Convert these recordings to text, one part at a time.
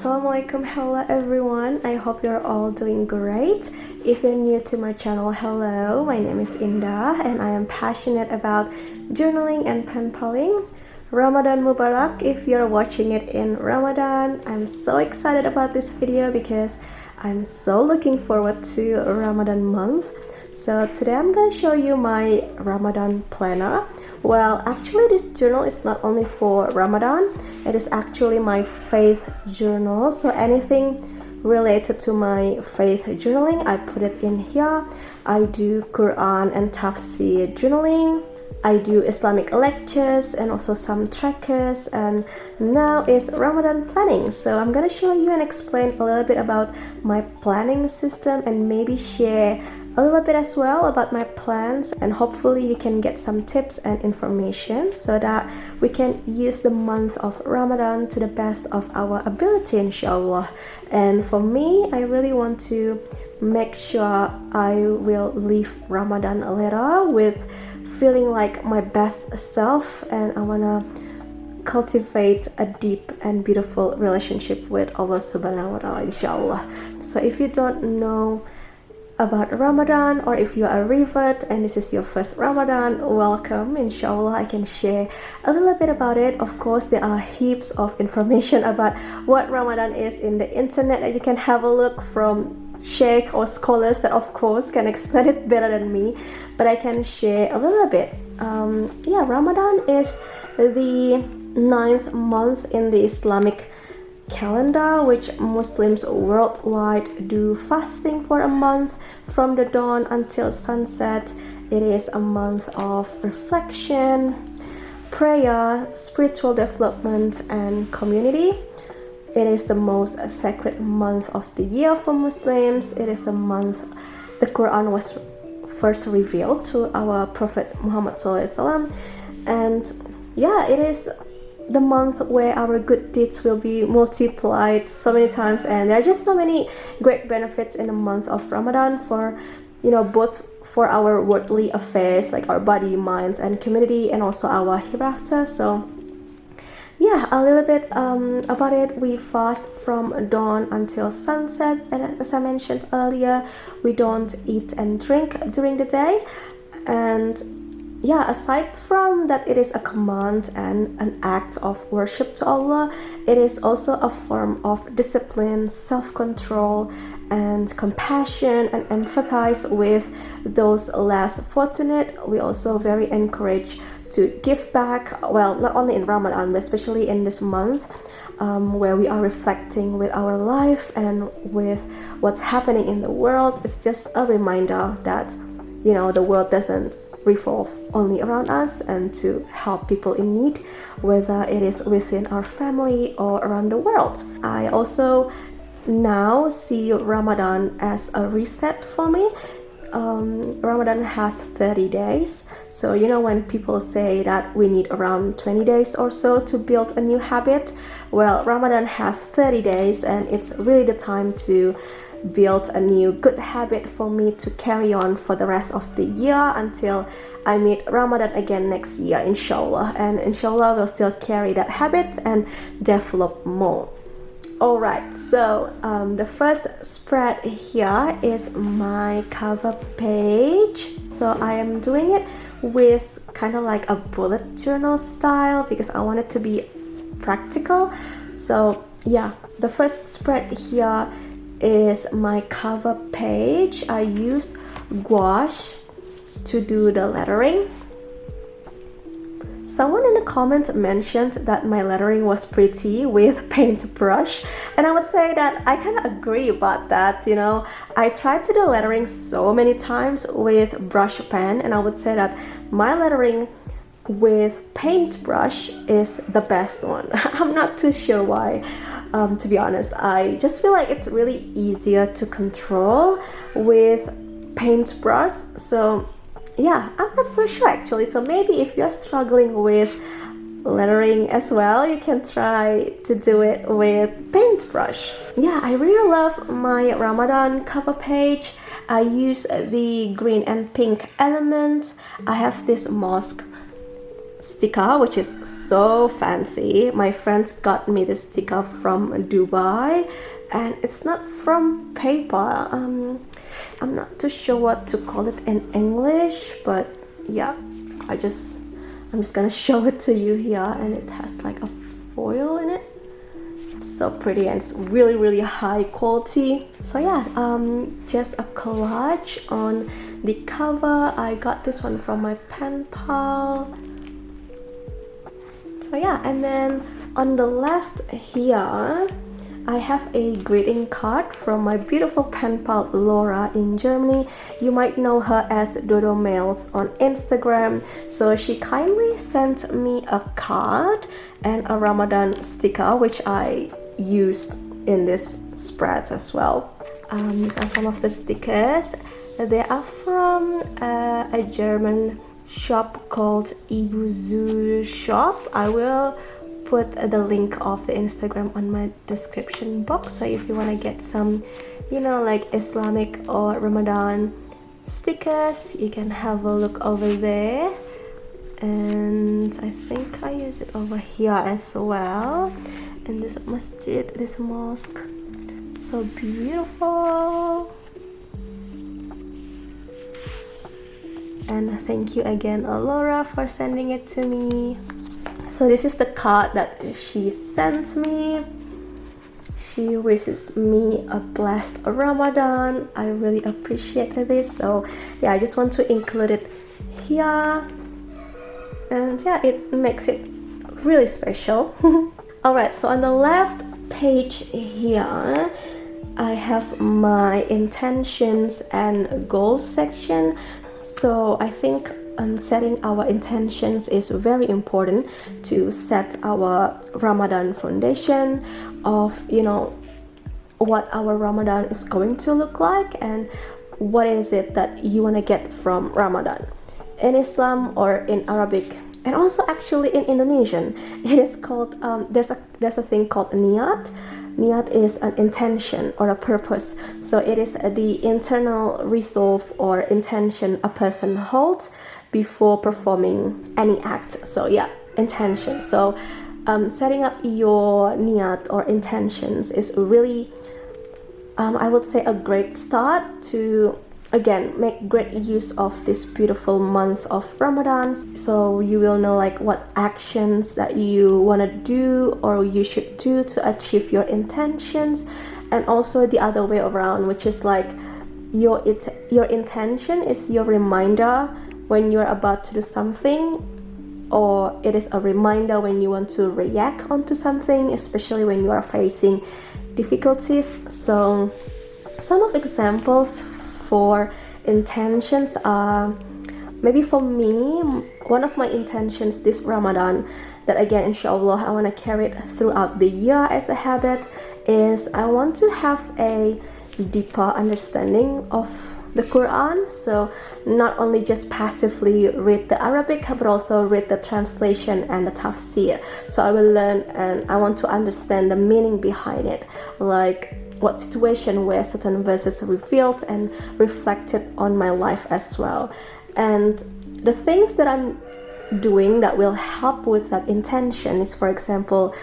Assalamualaikum, hello everyone. I hope you're all doing great. If you're new to my channel, hello, my name is Indah and I am passionate about journaling and pen paling. Ramadan Mubarak if you're watching it in Ramadan. I'm so excited about this video because I'm so looking forward to Ramadan month. So today I'm gonna show you my Ramadan planner. Well, actually this journal is not only for Ramadan, it is actually my faith journal. So anything related to my faith journaling, I put it in here. I do Quran and Tafsir journaling. I do Islamic lectures and also some trackers, and now is Ramadan planning. So I'm gonna show you and explain a little bit about my planning system and maybe share a little bit as well about my plans, and hopefully you can get some tips and information so that we can use the month of Ramadan to the best of our ability, inshallah. And for me, I really want to make sure I will leave Ramadan later with feeling like my best self, and I wanna cultivate a deep and beautiful relationship with Allah SWT, inshallah. So if you don't know about Ramadan, or if you are a revert and this is your first Ramadan, welcome. Inshallah I can share a little bit about it. Of course there are heaps of information about what Ramadan is in the internet that you can have a look from sheikh or scholars that of course can explain it better than me, but I can share a little bit. Yeah, Ramadan is the 9th month in the Islamic calendar, which Muslims worldwide do fasting for a month from the dawn until sunset. It is a month of reflection, prayer, spiritual development, and community. It is the most sacred month of the year for Muslims. It is the month the Quran was first revealed to our Prophet Muhammad SAW, and yeah, it is the month where our good deeds will be multiplied so many times, and there are just so many great benefits in the month of Ramadan for, you know, both for our worldly affairs like our body, minds, and community, and also our hereafter. So yeah, a little bit about it. We fast from dawn until sunset, and as I mentioned earlier, we don't eat and drink during the day. And yeah, aside from that it is a command and an act of worship to Allah, it is also a form of discipline, self-control, and compassion, and empathize with those less fortunate. We also very encouraged to give back, well, not only in Ramadan, but especially in this month, where we are reflecting with our life and with what's happening in the world. It's just a reminder that, you know, the world doesn't revolve only around us, and to help people in need, whether it is within our family or around the world. I also now see Ramadan as a reset for me. Ramadan has 30 days, so you know, when people say that we need around 20 days or so to build a new habit, well, Ramadan has 30 days, and it's really the time to build a new good habit for me to carry on for the rest of the year until I meet Ramadan again next year, inshallah. And inshallah we'll still carry that habit and develop more. Alright, so the first spread here is my cover page. So I am doing it with kind of like a bullet journal style because I want it to be practical. So yeah, the first spread here is my cover page. I used gouache to do the lettering. Someone in the comment mentioned that my lettering was pretty with paintbrush, and I would say that I kind of agree about that. You know, I tried to do lettering so many times with brush pen, and I would say that my lettering with paintbrush is the best one. I'm not too sure why. To be honest, I just feel like it's really easier to control with paintbrush. So yeah, I'm not so sure actually. So maybe if you're struggling with lettering as well, you can try to do it with paintbrush. Yeah, I really love my Ramadan cover page. I use the green and pink element. I have this mosque sticker, which is so fancy. My friends got me this sticker from Dubai, and it's not from paper. I'm not too sure what to call it in English, but yeah, I'm just gonna show it to you here, and it has like a foil in it. It's so pretty and it's really high quality. So yeah, just a collage on the cover. I got this one from my pen pal. So yeah, and then on the left here, I have a greeting card from my beautiful pen pal Laura in Germany. You might know her as Dodo Mails on Instagram. So she kindly sent me a card and a Ramadan sticker, which I used in this spreads as well. These are some of the stickers. They are from a German shop called Ibuzu Shop. I will put the link of the Instagram on my description box, so if you want to get some, you know, like Islamic or Ramadan stickers, you can have a look over there. And I think I use it over here as well, in this masjid, this mosque. So beautiful. And thank you again, Laura, for sending it to me. So this is the card that she sent me. She wishes me a blessed Ramadan. I really appreciate this. So yeah, I just want to include it here. And yeah, it makes it really special. Alright, so on the left page here, I have my intentions and goals section. So I think setting our intentions is very important to set our Ramadan foundation of, you know, what our Ramadan is going to look like and what is it that you want to get from Ramadan in Islam or in Arabic, and also actually in Indonesian. It is called there's a thing called niyat. Niyat is an intention or a purpose. So it is the internal resolve or intention a person holds before performing any act. So yeah, intention. So setting up your niyat or intentions is really, I would say, a great start to, again, make great use of this beautiful month of Ramadan. So you will know like what actions that you want to do or you should do to achieve your intentions, and also the other way around, which is like your intention is your reminder when you're about to do something, or it is a reminder when you want to react onto something, especially when you are facing difficulties. So some of examples for intentions are, maybe for me, one of my intentions this Ramadan, that again inshaAllah I want to carry it throughout the year as a habit, is I want to have a deeper understanding of the Quran. So not only just passively read the Arabic, but also read the translation and the tafsir. So I will learn and I want to understand the meaning behind it, like what situation where certain verses are revealed and reflected on my life as well. And the things that I'm doing that will help with that intention is, for example,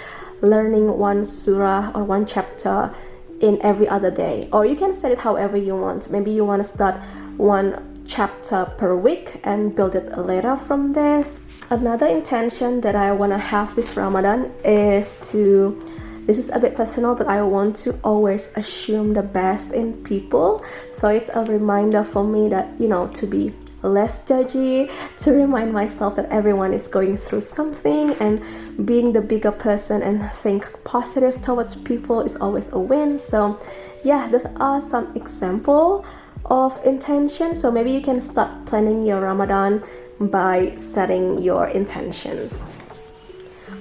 learning one surah or one chapter in every other day, or you can set it however you want. Maybe you want to start one chapter per week and build it later from there. Another intention that I want to have this Ramadan is to, this is a bit personal, but I want to always assume the best in people. So it's a reminder for me that, you know, to be less judgy, to remind myself that everyone is going through something, and being the bigger person and think positive towards people is always a win. So yeah, those are some example of intention. So maybe you can start planning your Ramadan by setting your intentions.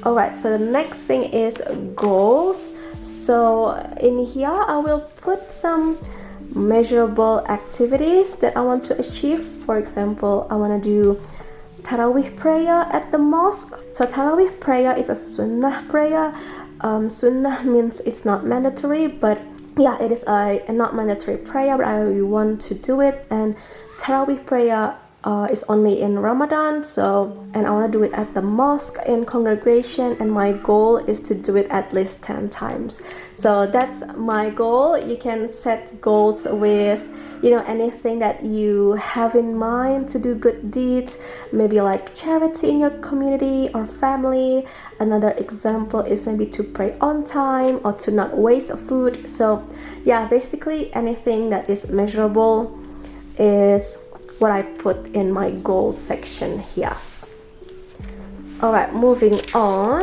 Alright, so the next thing is goals. So in here I will put some measurable activities that I want to achieve. For example, I want to do Tarawih prayer at the mosque. So Tarawih prayer is a Sunnah prayer. Sunnah means it's not mandatory, but yeah, it is a not mandatory prayer, but I want to do it. And Tarawih prayer is only in Ramadan, and I want to do it at the mosque in congregation, and my goal is to do it at least 10 times. So that's my goal. You can set goals with anything that you have in mind to do good deeds, maybe like charity in your community or family. Another example is maybe to pray on time or to not waste food. So yeah, basically anything that is measurable is what I put in my goals section here. Alright, moving on.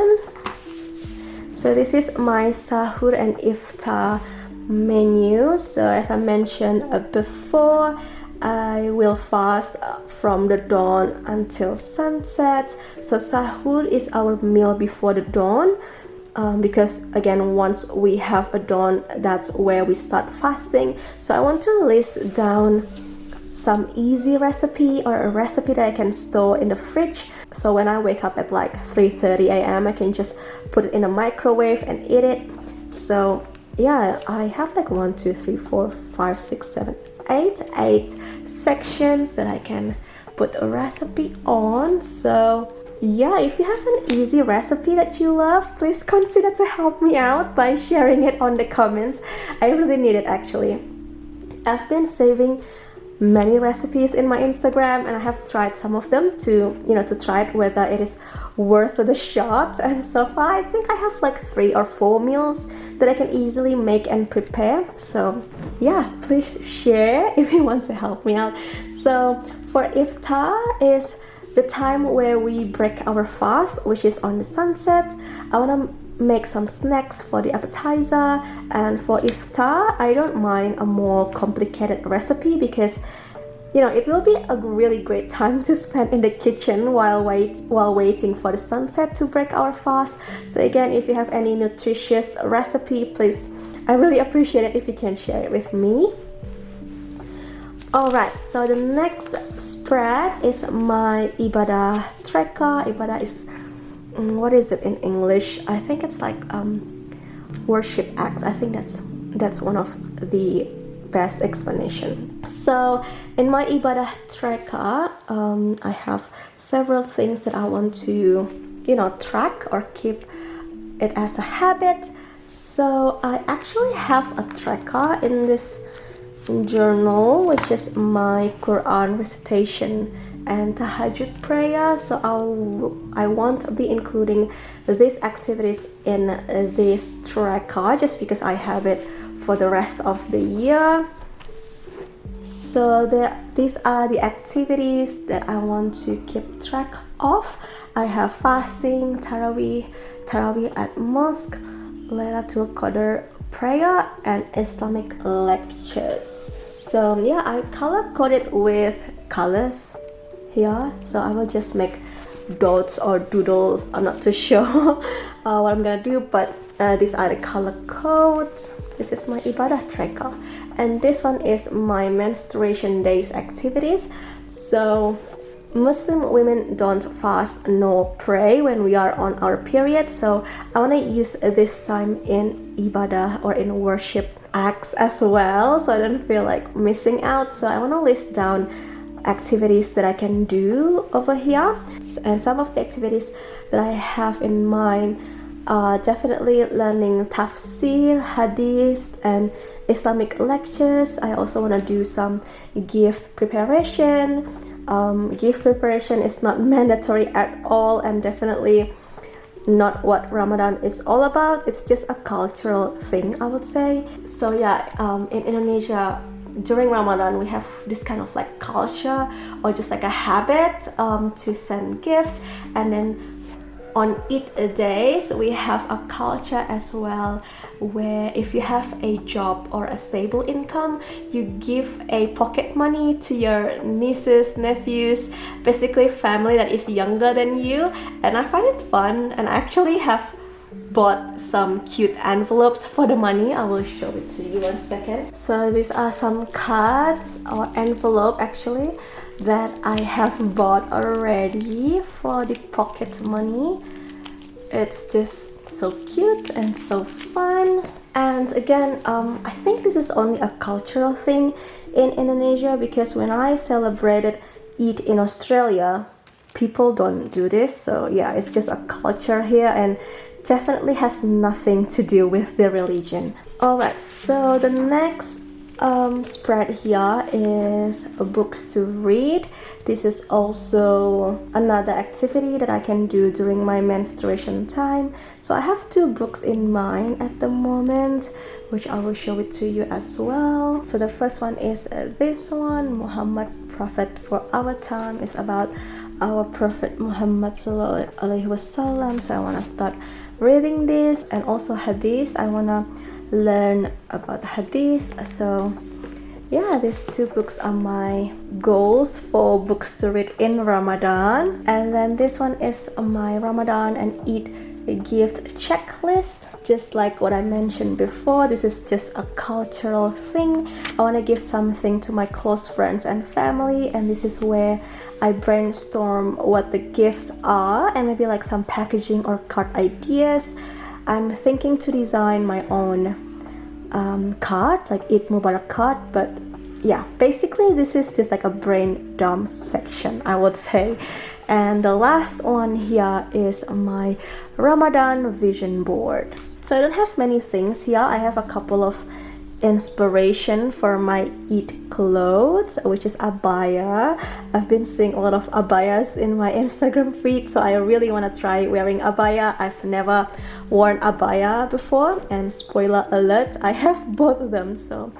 So this is my sahur and iftar menu. So as I mentioned before, I will fast from the dawn until sunset. So sahur is our meal before the dawn, because again, once we have a dawn, that's where we start fasting. So I want to list down some easy recipe or a recipe that I can store in the fridge. So when I wake up at like 3:30 a.m. I can just put it in a microwave and eat it. So yeah, I have like 1, 2, 3, 4, 5, 6, 7, 8 sections that I can put a recipe on. So yeah, if you have an easy recipe that you love, please consider to help me out by sharing it on the comments. I really need it actually. I've been saving many recipes in my Instagram, and I have tried some of them to try it whether it is worth the shot. And so far I think I have like 3 or 4 meals that I can easily make and prepare. So yeah, please share if you want to help me out. So for iftar is the time where we break our fast, which is on the sunset. I want to make some snacks for the appetizer, and for iftar I don't mind a more complicated recipe because it will be a really great time to spend in the kitchen while waiting for the sunset to break our fast. So again, if you have any nutritious recipe, please, I really appreciate it if you can share it with me. Alright, so the next spread is my ibadah tracker. Ibadah is, what is it in English? I think it's like worship acts. I think that's one of the best explanation. So in my ibadah tracker, I have several things that I want to track or keep it as a habit. So I actually have a tracker in this journal, which is my Quran recitation and tahajjud prayer. So I won't be including these activities in this tracker just because I have it for the rest of the year. So these are the activities that I want to keep track of. I have fasting, Tarawih at mosque, Laylatul Qadr prayer, and Islamic lectures. So yeah, I color coded with colors here. So I will just make dots or doodles. I'm not too sure what I'm gonna do, but these are the color codes. This is my ibadah tracker, and this one is my menstruation days activities. So Muslim women don't fast nor pray when we are on our period, so I want to use this time in ibadah or in worship acts as well, so I don't feel like missing out. So I want to list down activities that I can do over here, and some of the activities that I have in mind are definitely learning tafsir, hadith, and Islamic lectures. I also want to do some gift preparation. Gift preparation is not mandatory at all, and definitely not what Ramadan is all about. It's just a cultural thing, I would say. So yeah, in Indonesia during Ramadan we have this kind of like culture or just like a habit to send gifts, and then on Eid days we have a culture as well where if you have a job or a stable income, you give a pocket money to your nieces, nephews, basically family that is younger than you. And I find it fun, and I actually have bought some cute envelopes for the money. I will show it to you one second. So these are some cards or envelope actually that I have bought already for the pocket money. It's just so cute and so fun. And again, I think this is only a cultural thing in Indonesia, because when I celebrated eat in Australia, people don't do this. So yeah, it's just a culture here and definitely has nothing to do with the religion. Alright, so the next spread here is books to read. This is also another activity that I can do during my menstruation time. So I have 2 books in mind at the moment, which I will show it to you as well. So the first one is this one, Muhammad, Prophet for Our Time. It's about our Prophet Muhammad SAW. So I want to start reading this, and also hadith. I want to learn about hadith. So yeah, these 2 books are my goals for books to read in Ramadan. And then this one is my Ramadan and Eid gift checklist. Just like what I mentioned before, this is just a cultural thing. I want to give something to my close friends and family, and this is where I brainstorm what the gifts are and maybe like some packaging or card ideas. I'm thinking to design my own card, like Eid Mubarak card, but yeah, basically this is just like a brain dump section, I would say. And the last one here is my Ramadan vision board. So I don't have many things here. I have a couple of inspiration for my Eid clothes, which is abaya. I've been seeing a lot of abayas in my Instagram feed, so I really want to try wearing abaya. I've never worn abaya before, and spoiler alert, I have both of them. So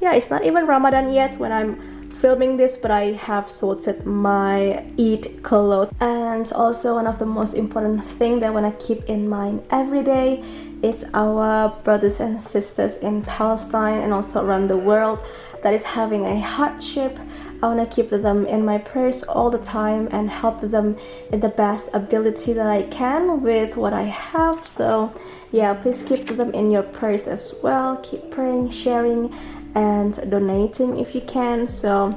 yeah, it's not even Ramadan yet when I'm filming this, but I have sorted my Eid clothes. And also one of the most important thing that I want to keep in mind every day is our brothers and sisters in Palestine and also around the world that is having a hardship. I want to keep them in my prayers all the time and help them in the best ability that I can with what I have. So yeah, please keep them in your prayers as well. Keep praying, sharing, and donating if you can. So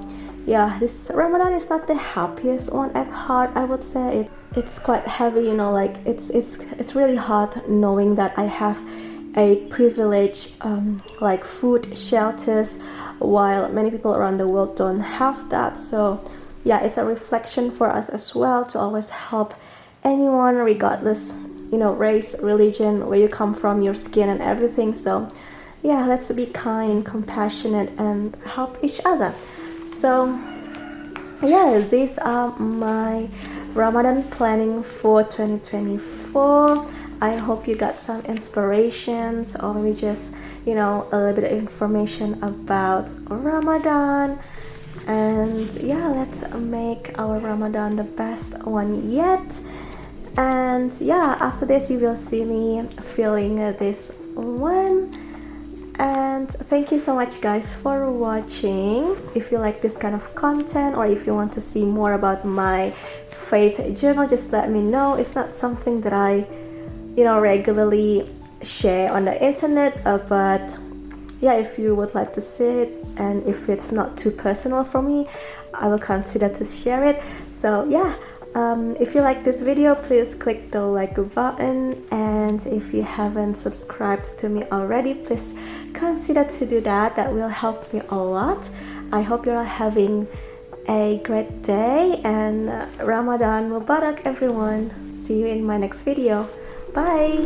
yeah, this Ramadan is not the happiest one at heart, I would say. It's quite heavy, you know, like it's really hard knowing that I have a privilege like food, shelters, while many people around the world don't have that. So yeah, it's a reflection for us as well to always help anyone regardless, you know, race, religion, where you come from, your skin and everything. So yeah, let's be kind, compassionate, and help each other. So yeah, these are my Ramadan planning for 2024. I hope you got some inspirations, or maybe just, you know, a little bit of information about Ramadan. And yeah, let's make our Ramadan the best one yet. And yeah, after this you will see me filling this one. And thank you so much guys for watching. If you like this kind of content, or if you want to see more about my faith journal, just let me know. It's not something that I, you know, regularly share on the internet, but yeah, if you would like to see it, and if it's not too personal for me, I will consider to share it. So yeah, if you like this video, please click the like button, and if you haven't subscribed to me already, please consider to do that. That will help me a lot. I hope you're having a great day, and Ramadan Mubarak everyone. See you in my next video. Bye.